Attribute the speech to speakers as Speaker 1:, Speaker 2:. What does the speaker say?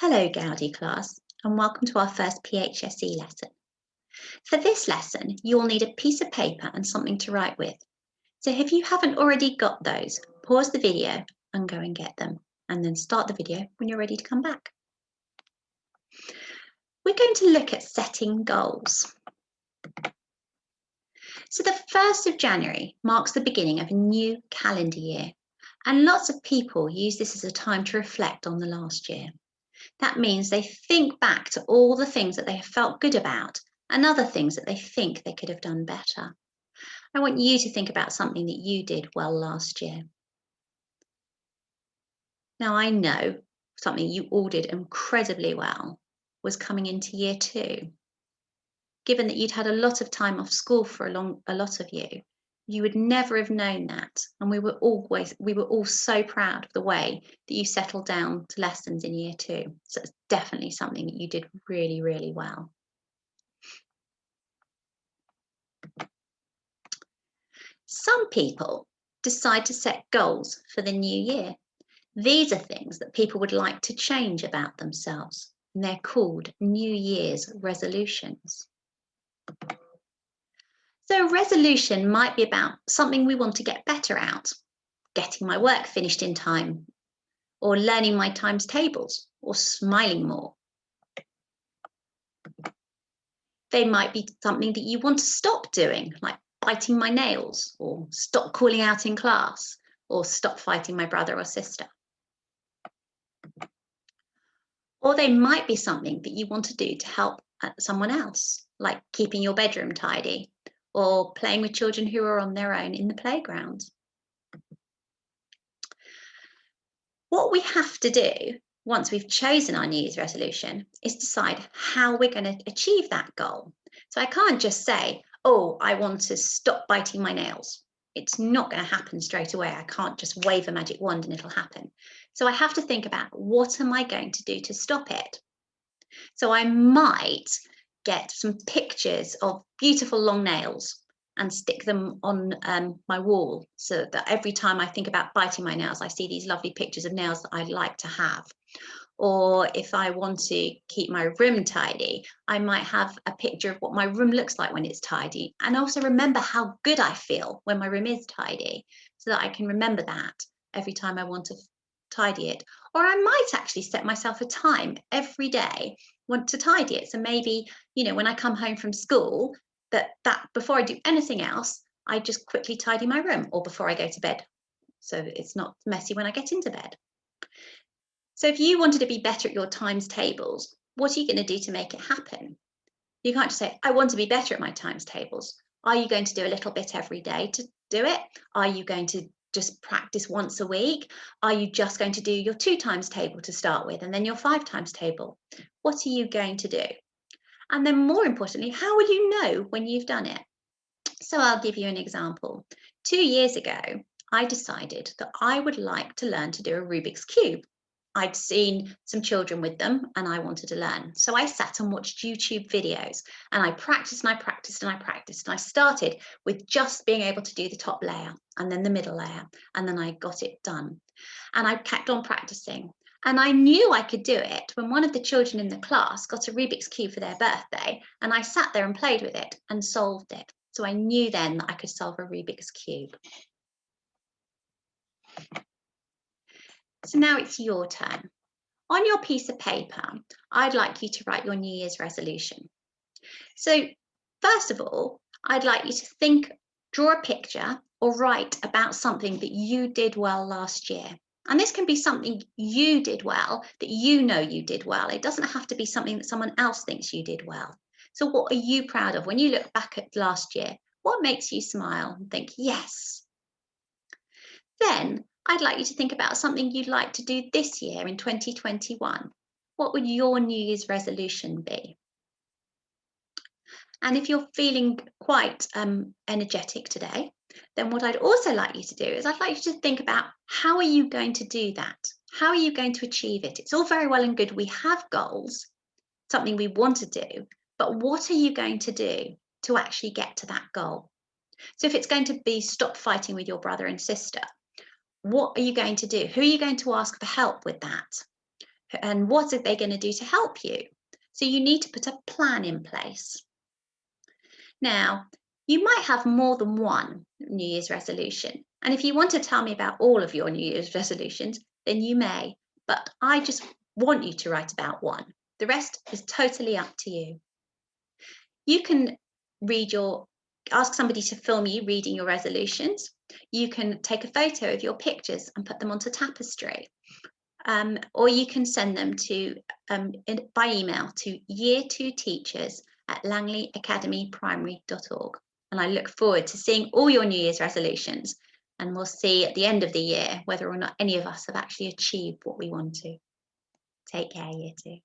Speaker 1: Hello Gaudi class and welcome to our first PHSE lesson. For this lesson you'll need a piece of paper and something to write with. So if you haven't already got those, pause the video and go and get them and then start the video when you're ready to come back. We're going to look at setting goals. So the 1st of January marks the beginning of a new calendar year and lots of people use this as a time to reflect on the last year. That means they think back to all the things that they have felt good about and other things that they think they could have done better. I want you to think about something that you did well last year. Now I know something you all did incredibly well was coming into year 2. Given that you'd had a lot of time off school for a lot of you, you would never have known that. And we were all so proud of the way that you settled down to lessons in year 2. So it's definitely something that you did really, really well. Some people decide to set goals for the new year. These are things that people would like to change about themselves, and they're called New Year's resolutions. So a resolution might be about something we want to get better at, getting my work finished in time, or learning my times tables, or smiling more. They might be something that you want to stop doing, like biting my nails, or stop calling out in class, or stop fighting my brother or sister. Or they might be something that you want to do to help someone else, like keeping your bedroom tidy, or playing with children who are on their own in the playground. What we have to do once we've chosen our New Year's resolution is decide how we're going to achieve that goal. So I can't just say, oh, I want to stop biting my nails. It's not going to happen straight away. I can't just wave a magic wand and it'll happen. So I have to think about, what am I going to do to stop it? So I might get some pictures of beautiful long nails and stick them on my wall, so that every time I think about biting my nails, I see these lovely pictures of nails that I'd like to have. Or if I want to keep my room tidy, I might have a picture of what my room looks like when it's tidy, and also remember how good I feel when my room is tidy, so that I can remember that every time I want to tidy it. Or I might actually set myself a time every day want to tidy it. So maybe, when I come home from school, that before I do anything else, I just quickly tidy my room, or before I go to bed, so it's not messy when I get into bed. So if you wanted to be better at your times tables, what are you going to do to make it happen? You can't just say, I want to be better at my times tables. Are you going to do a little bit every day to do it? Are you going to just practice once a week? Are you just going to do your 2 times table to start with, and then your 5 times table? What are you going to do? And then more importantly, how will you know when you've done it? So I'll give you an example. 2 years ago, I decided that I would like to learn to do a Rubik's Cube. I'd seen some children with them and I wanted to learn. So I sat and watched YouTube videos, and I practiced and I practiced and I practiced. And I started with just being able to do the top layer and then the middle layer, and then I got it done. And I kept on practicing. And I knew I could do it when one of the children in the class got a Rubik's Cube for their birthday, and I sat there and played with it and solved it. So I knew then that I could solve a Rubik's Cube. So now it's your turn. On your piece of paper, I'd like you to write your New Year's resolution. So first of all, I'd like you to draw a picture or write about something that you did well last year. And this can be something you did well, that you know you did well. It doesn't have to be something that someone else thinks you did well. So what are you proud of when you look back at last year? What makes you smile and think, yes? Then I'd like you to think about something you'd like to do this year in 2021. What would your New Year's resolution be? And if you're feeling quite energetic today, then what I'd also like you to do is I'd like you to think about, how are you going to do that? How are you going to achieve it? It's all very well and good we have goals, something we want to do, but what are you going to do to actually get to that goal? So if it's going to be stop fighting with your brother and sister, what are you going to do? Who are you going to ask for help with that? and what are they going to do to help you. So you need to put a plan in place. Now, you might have more than one New Year's resolution. And if you want to tell me about all of your New Year's resolutions, then you may. But I just want you to write about one. The rest is totally up to you. You can ask somebody to film you reading your resolutions. You can take a photo of your pictures and put them onto tapestry. Or you can send them by email to year2teachers@langleyacademyprimary.org. And I look forward to seeing all your New Year's resolutions. And we'll see at the end of the year whether or not any of us have actually achieved what we want to. Take care, Year 2.